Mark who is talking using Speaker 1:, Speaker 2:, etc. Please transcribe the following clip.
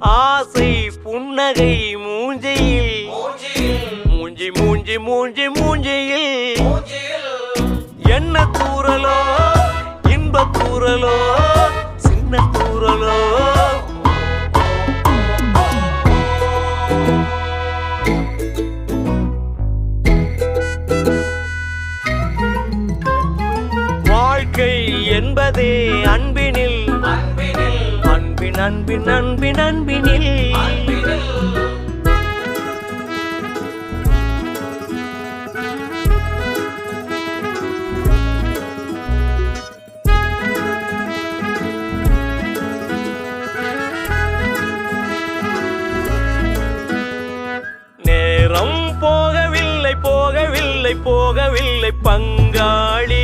Speaker 1: ஆசை புன்னகை மூஞ்சியில் மூஞ்சி மூஞ்சி மூஞ்சி மூஞ்சியில் என்ன தூரலோ இன்ப தூரலோ சின்ன தூரலோ வாழ்க்கை என்பதே அன்பினில் அன்பின் அன்பின் அன்பின் அன்பினில் நேரம் போகவில்லை போகவில்லை போகவில்லை பங்காளி